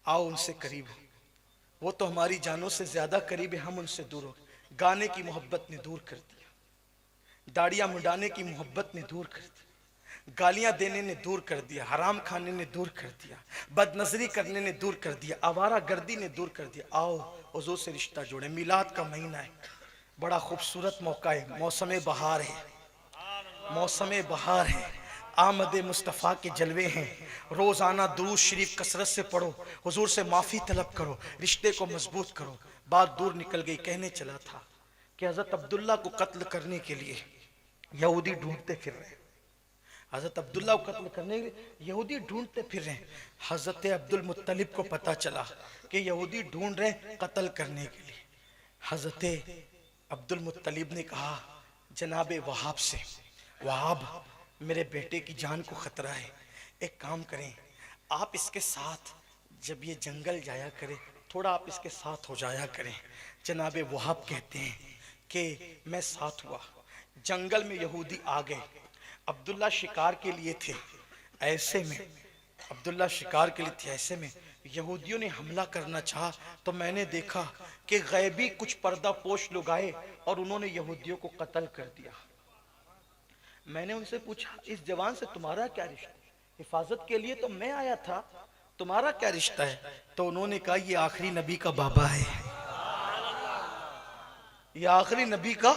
आओ उनसे करीब हो, वो तो हमारी जानों से ज्यादा करीब है, हम उनसे दूर हो। गाने की मोहब्बत ने दूर कर दिया, दाढ़ियां मुंडाने की मोहब्बत ने दूर कर दिया, गालियां देने ने दूर कर दिया, हराम खाने ने दूर कर दिया, बदनजरी करने ने दूर कर दिया, आवारा गर्दी ने दूर कर दिया। आओ हुजूर से रिश्ता जोड़े। मिलाद का महीना है, बड़ा खूबसूरत मौका है, मौसम बहार है, मौसम बहार है, आमद मुस्तफ़ा के जलवे हैं। रोज़ाना दुरूद शरीफ कसरत से पढ़ो, हुजूर से माफ़ी तलब करो, रिश्ते को मजबूत करो। बात दूर निकल गई, कहने चला था कि हज़रत अब्दुल्ला को कत्ल करने के लिए यहूदी ढूंढते फिर रहे, हज़रत अब्दुल्ला को कत्ल करने के लिए यहूदी ढूंढते फिर रहे। हज़रत अब्दुल मुत्तलिब को पता चला कि यहूदी ढूंढ रहे कत्ल करने के लिए। हज़रत अब्दुल मुत्तलिब ने कहा जनाब वहाब से, वहाब मेरे बेटे की जान को खतरा है, एक काम करें, आप इसके साथ जब ये जंगल जाया करें, थोड़ा आप इसके साथ हो जाया करें। जनाब वहाब कहते हैं कि मैं साथ हुआ, जंगल में यहूदी आ गए। अब्दुल्ला शिकार के लिए थे, ऐसे में अब्दुल्ला शिकार के लिए थे, ऐसे में यहूदियों ने हमला करना चाहा तो मैंने देखा कि गैबी कुछ पर्दा पोश लोग आए और उन्होंने यहूदियों को कत्ल कर दिया। मैंने उनसे पूछा इस जवान से तुम्हारा क्या रिश्ता, हिफाजत के लिए तो मैं आया था, तुम्हारा क्या रिश्ता है? तो उन्होंने कहा ये आखिरी नबी का बाबा है, ये आखिरी नबी का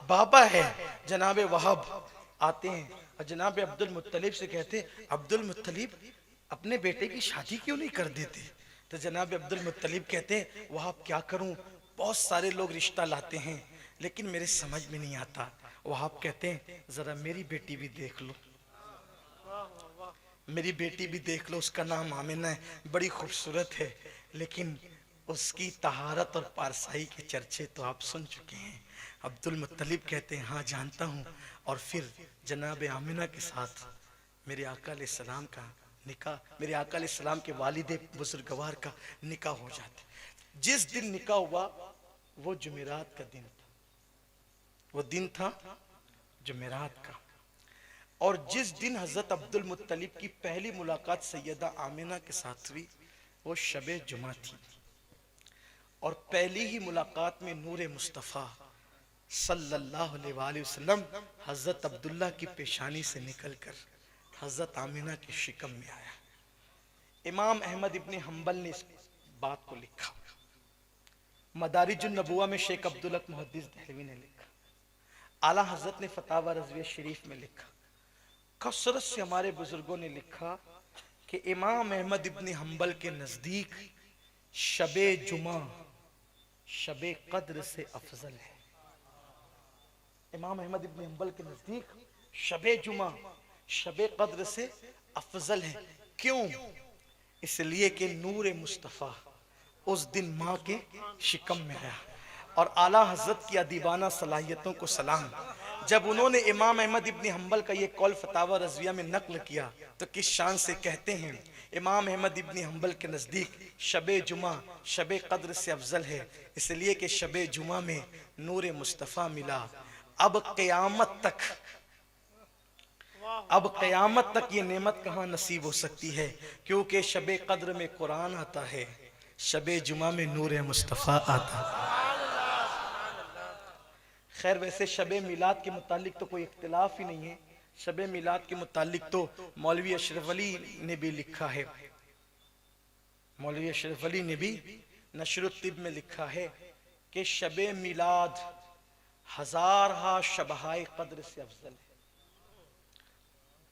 बाबा है। जनाब वहाब आते हैं और जनाब अब्दुल मुत्तलिब से कहते अब्दुल मुत्तलिब अपने बेटे की शादी क्यों नहीं कर देते? तो जनाब अब्दुल मुत्तलिब कहते वहाब क्या करूं, बहुत सारे लोग रिश्ता लाते हैं लेकिन मेरे समझ में नहीं आता। वहाब कहते हैं जरा मेरी बेटी भी देख लो, मेरी बेटी भी देख लो, उसका नाम आमिना है, बड़ी खूबसूरत है, लेकिन उसकी तहारत और पारसाई के चर्चे तो आप सुन चुके हैं। अब्दुल मुत्तलिब कहते हैं हाँ जानता हूँ। और फिर जनाब आमिना के साथ मेरे आका अलैहिस्सलाम का निकाह, मेरे आका अलैहिस्सलाम के वालिद बुजुर्गवार का निकाह हो जाता। जिस दिन निकाह हुआ वो जुमेरात का दिन था, वो दिन था जुमेरात का। और जिस दिन हजरत अब्दुल मुत्तलिब की पहली मुलाकात सैयदा आमिना के साथ हुई वो शबे जुमा थी। और पहली ही मुलाकात में नूरे मुस्तफ़ा सल्लल्लाहु अलैहि वसल्लम हजरत अब्दुल्ला की पेशानी से निकलकर हजरत आमिना के शिकम में आया। इमाम अहमद इब्न हम्बल ने इस बात को लिखा, मदारिजुन नबुवा में शेख अब्दुल हक मुहद्दिस दहलवी ने लिखा, आला हजरत ने फतावा रज़विया शरीफ में लिखा, कसरत से हमारे बुजुर्गों ने लिखा कि इमाम अहमद इब्न हम्बल के नजदीक शबे जुमा शबे कद्र से अफजल है। इमाम अहमद इब्न हम्बल के नजदीक शबे जुमा शबे कद्र से अफजल है। क्यों? इसलिए कि नूर मुस्तफ़ा उस दिन माँ के शिकम में आया। और आला हजरत की अदीबाना सलाहियतों को सलाम, जब उन्होंने इमाम अहमद इब्न हम्बल का ये कौल फतावा रज़विया में नक्ल किया तो किस शान से कहते हैं, इमाम अहमद इब्न हम्बल के नज़दीक शबे जुमा शबे कद्र से अफजल है, इसलिए कि शबे जुमा में नूर मुस्तफ़ा मिला। अब क़यामत तक ये नेमत कहाँ नसीब हो सकती है, क्योंकि शबे कद्र में कुरान आता है, शबे जुमा में नूर मुस्तफ़ा आता है। खैर वैसे शबे मिलाद के मुतालिक तो कोई इख्तिलाफ ही नहीं है। शबे मिलाद के मुतालिक तो मौलवी अशरफ अली ने भी लिखा है, मौलवी अशरफ अली ने भी नशरुत्तिब में लिखा है कि शबे मिलाद हजार हा शबहाए कद्र से अफजल है।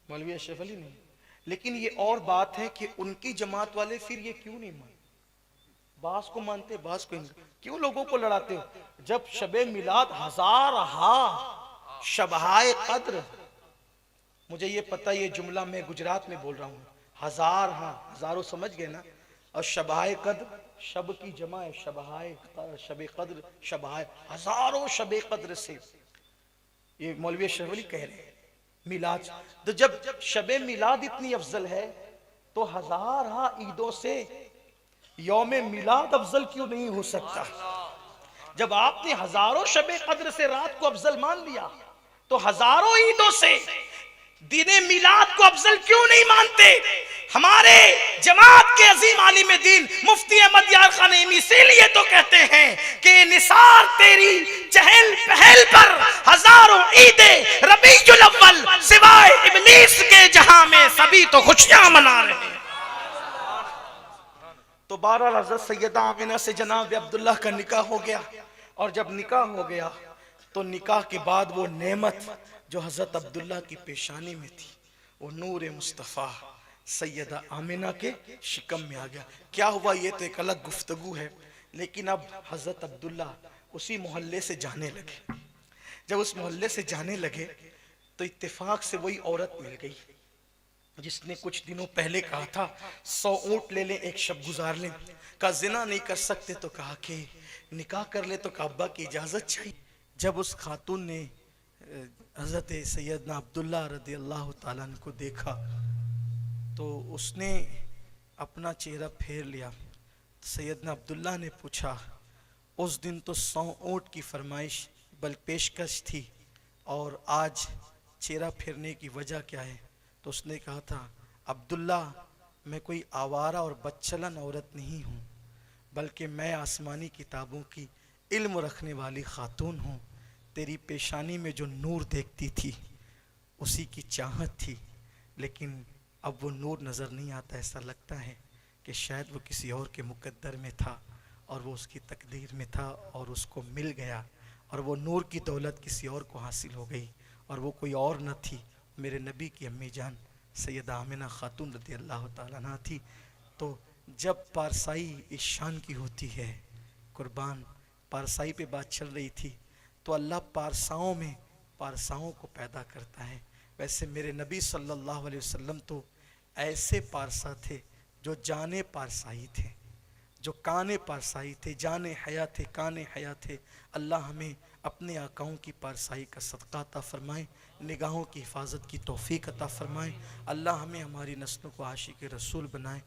मौलवी अशरफ अली ने, लेकिन ये और बात है कि उनकी जमात वाले फिर ये क्यों नहीं मानते, बास को मानते बास को, क्यों लोगों को लड़ाते हो? जब शबे मिलाद हजार हा शबहाए कद्र, मुझे ये पता ये जुमला मैं गुजरात में बोल रहा हूँ, हजार हा हजारों समझ गए ना, और शबहाए कद्र शब की जमा है, शबहाए शबे कद्र शबहाए हजारों शबे कद्र से, ये मौलवी अशरफ अली कह रहे हैं मिलाद। तो जब शबे मिलाद इतनी अफजल है तो हजार हा ईदों से यौमे मिलाद अफजल क्यों नहीं हो सकता? जब आपने हजारों शबे कद्र से रात को अफजल मान लिया तो हजारों ईदों से दिने मिलाद को अफजल क्यों नहीं मानते? हमारे जमात के अजीम आलिम दीन मुफ्ती अहमद यार खान नईमी इसीलिए तो कहते हैं कि निसार तेरी चहल पहल पर हजारों ईदे रबीउल अव्वल सिवाय इब्लीस के जहां में सभी तो खुशियां मना रहे हैं। तो बहरहाल हजरत सैयदा आमिना से जनाब अब्दुल्ला का निकाह हो गया, और जब निकाह हो गया तो निकाह के बाद वो नेमत जो हजरत अब्दुल्ला की पेशानी में थी वो नूर मुस्तफ़ा सैयदा आमिना के शिकम में आ गया। क्या हुआ ये तो एक अलग गुफ्तगू है, लेकिन अब हजरत अब्दुल्ला उसी मोहल्ले से जाने लगे। जब उस मोहल्ले से जाने लगे तो इत्तेफाक से वही औरत मिल गई जिसने कुछ दिनों पहले कहा था 100 ऊंट ले लें, एक शब गुजार लें। कहा जिना नहीं कर सकते तो कहा कि निकाह कर ले, तो काबा की इजाजत चाहिए। जब उस खातून ने हजरत सैयदना अब्दुल्ला रदी अल्लाह ताला को देखा तो उसने अपना चेहरा फेर लिया। सैयदना अब्दुल्ला ने पूछा, उस दिन तो 100 ऊंट की फरमाइश बल पेशकश थी और आज चेहरा फेरने की वजह क्या है? तो उसने कहा था, अब्दुल्ला मैं कोई आवारा और बदचलन औरत नहीं हूँ, बल्कि मैं आसमानी किताबों की इल्म रखने वाली खातून हूँ। तेरी पेशानी में जो नूर देखती थी उसी की चाहत थी, लेकिन अब वो नूर नज़र नहीं आता। ऐसा लगता है कि शायद वो किसी और के मुकद्दर में था और वो उसकी तकदीर में था और उसको मिल गया, और वो नूर की दौलत किसी और को हासिल हो गई, और वो कोई और न थी मेरे नबी की अम्मी जान सैयदा आमिना खातून रज़ी अल्लाह ताला अन्हा थी। तो जब पारसाई इस शान की होती है, कुर्बान पारसाई पे बात चल रही थी, तो अल्लाह पारसाओं में पारसाओं को पैदा करता है। वैसे मेरे नबी सल्लल्लाहु अलैहि वसल्लम तो ऐसे पारसा थे जो जाने पारसाई थे, जो काने पारसाई थे, जाने हया थे, काने हया थे। अल्लाह हमें अपने आकाओं की पारसाई का सदका अता फरमाए, निगाहों की हिफाजत की तौफीक अता फरमाए। अल्लाह हमें हमारी नस्लों को आशिक रसूल बनाए।